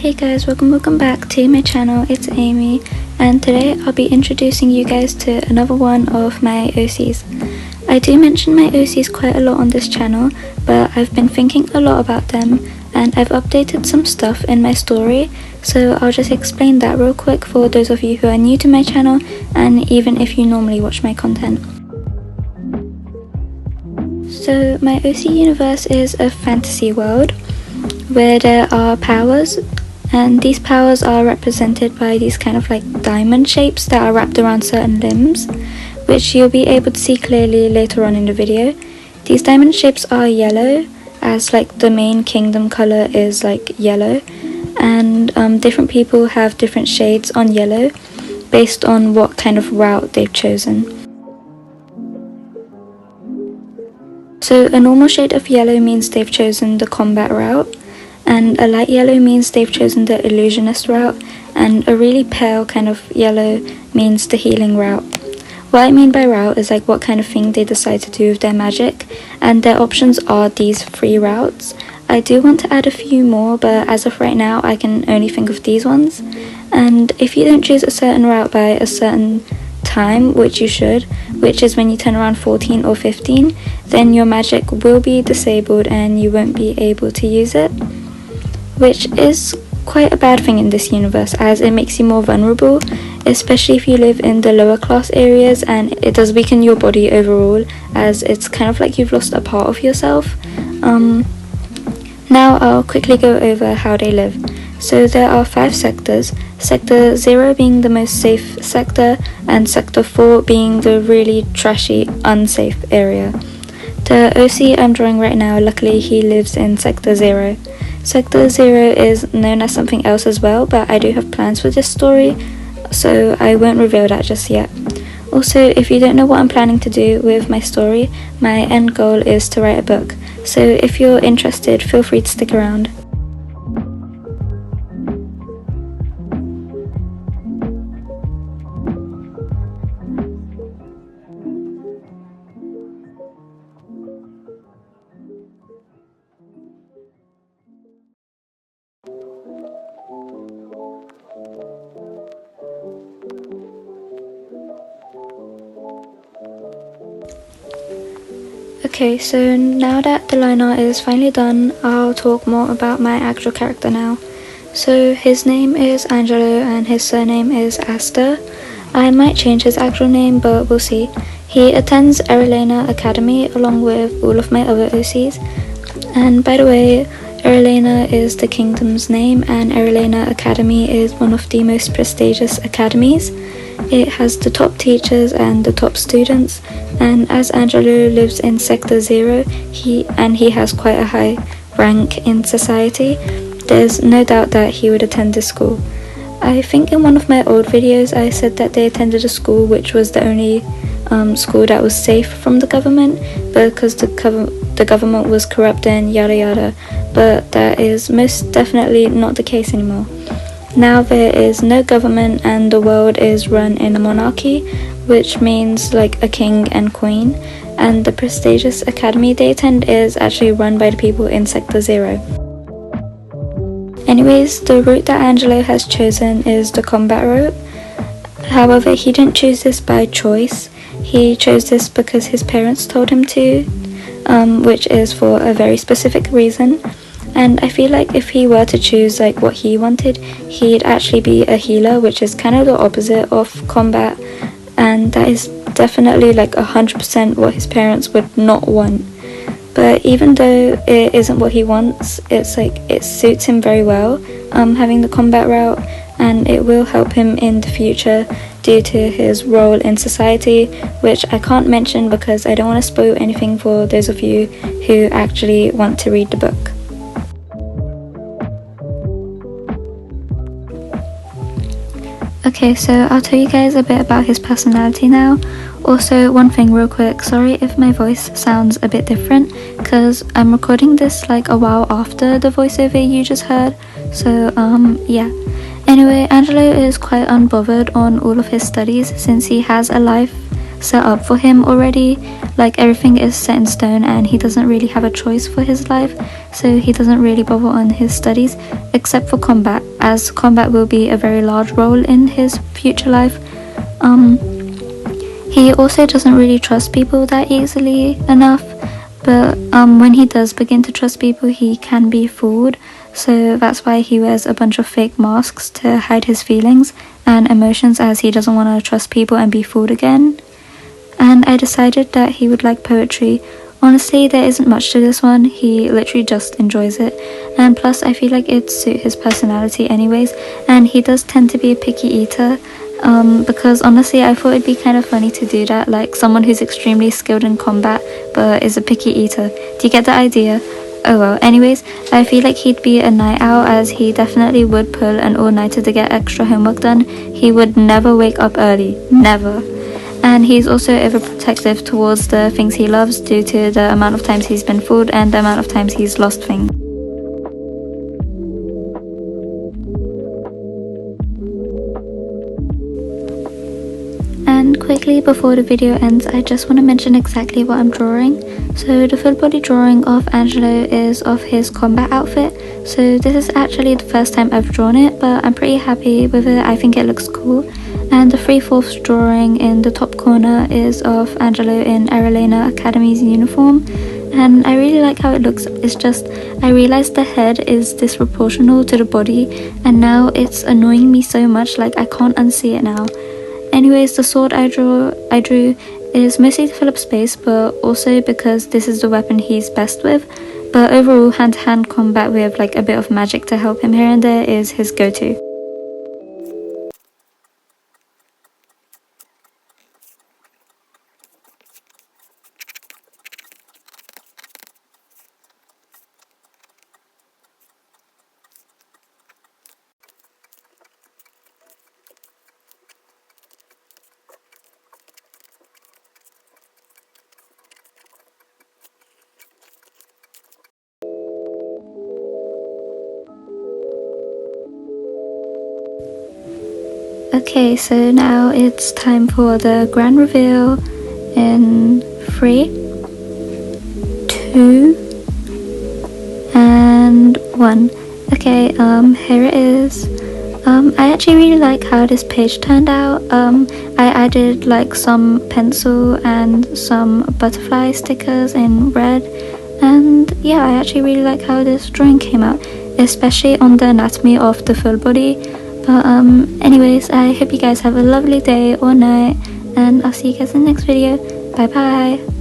Hey guys, welcome back to my channel. It's Amy, and today I'll be introducing you guys to another one of my OCs. I do mention my OCs quite a lot on this channel, but I've been thinking a lot about them and I've updated some stuff in my story, so I'll just explain that real quick for those of you who are new to my channel and even if you normally watch my content. So my OC universe is a fantasy world where there are powers, and these powers are represented by these kind of like diamond shapes that are wrapped around certain limbs, which you'll be able to see clearly later on in the video. These diamond shapes are yellow, as like the main kingdom color is like yellow, and different people have different shades on yellow based on what kind of route they've chosen. So a normal shade of yellow means they've chosen the combat route, and a light yellow means they've chosen the illusionist route, and a really pale kind of yellow means the healing route. What I mean by route is like what kind of thing they decide to do with their magic, and their options are these 3 routes. I do want to add a few more, but as of right now I can only think of these ones. And if you don't choose a certain route by a certain time, which you should, which is when you turn around 14 or 15, then your magic will be disabled and you won't be able to use it, which is quite a bad thing in this universe, as it makes you more vulnerable, especially if you live in the lower class areas, and it does weaken your body overall, as it's kind of like you've lost a part of yourself. Now I'll quickly go over how they live. So there are 5 sectors, Sector 0 being the most safe sector, and Sector 4 being the really trashy, unsafe area. The OC I'm drawing right now, luckily he lives in Sector 0. Sector 0 is known as something else as well, but I do have plans for this story, so I won't reveal that just yet. Also, if you don't know what I'm planning to do with my story, my end goal is to write a book, so if you're interested, feel free to stick around. Okay, so now that the line art is finally done, I'll talk more about my actual character now. So his name is Angelo and his surname is Asta. I might change his actual name, but we'll see. He attends Erelena Academy along with all of my other OCs. And by the way, Erelena is the kingdom's name, and Erelena Academy is one of the most prestigious academies. It has the top teachers and the top students, and as Angelo lives in Sector 0, he has quite a high rank in society, there's no doubt that he would attend this school. I think in one of my old videos I said that they attended a school which was the only school that was safe from the government, because the government was corrupt and yada yada, but that is most definitely not the case anymore. Now there is no government and the world is run in a monarchy, which means like a king and queen, and the prestigious academy they attend is actually run by the people in Sector 0. Anyways, the route that Angelo has chosen is the combat route. However, he didn't choose this by choice, he chose this because his parents told him to, which is for a very specific reason. And I feel like if he were to choose like what he wanted, he'd actually be a healer, which is kind of the opposite of combat, and that is definitely like 100% what his parents would not want. But even though it isn't what he wants, it's like it suits him very well, having the combat route, and it will help him in the future due to his role in society, which I can't mention because I don't want to spoil anything for those of you who actually want to read the book. Okay, so I'll tell you guys a bit about his personality now. Also, one thing real quick, sorry if my voice sounds a bit different, because I'm recording this like a while after the voiceover you just heard, so yeah. Anyway, Angelo is quite unbothered on all of his studies since he has a life set up for him already. Like everything is set in stone and he doesn't really have a choice for his life, so he doesn't really bother on his studies except for combat, as combat will be a very large role in his future life. He also doesn't really trust people that easily enough, but when he does begin to trust people, he can be fooled. So that's why he wears a bunch of fake masks to hide his feelings and emotions, as he doesn't want to trust people and be fooled again. And I decided that he would like poetry. Honestly, there isn't much to this one, he literally just enjoys it, and plus I feel like it suits his personality anyways, and he does tend to be a picky eater, because honestly I thought it'd be kind of funny to do that, like someone who's extremely skilled in combat but is a picky eater. Do you get the idea? Oh well, anyways, I feel like he'd be a night owl, as he definitely would pull an all-nighter to get extra homework done. He would never wake up early, never. And he's also overprotective towards the things he loves due to the amount of times he's been fooled and the amount of times he's lost things. And quickly before the video ends, I just want to mention exactly what I'm drawing. So the full body drawing of Angelo is of his combat outfit. So this is actually the first time I've drawn it, but I'm pretty happy with it. I think it looks cool. And the 3/4 drawing in the top corner is of Angelo in Arelena Academy's uniform, and I really like how it looks. It's just I realized the head is disproportional to the body, and now it's annoying me so much, like I can't unsee it now. Anyways, the sword I drew is mostly to fill up space, but also because this is the weapon he's best with. But overall, hand-to-hand combat with like a bit of magic to help him here and there is his go-to. Okay, so now it's time for the grand reveal in 3, 2, and 1. Okay, here it is. I actually really like how this page turned out. I added like some pencil and some butterfly stickers in red, and yeah, I actually really like how this drawing came out, especially on the anatomy of the full body. But anyways, I hope you guys have a lovely day or night, and I'll see you guys in the next video. Bye bye.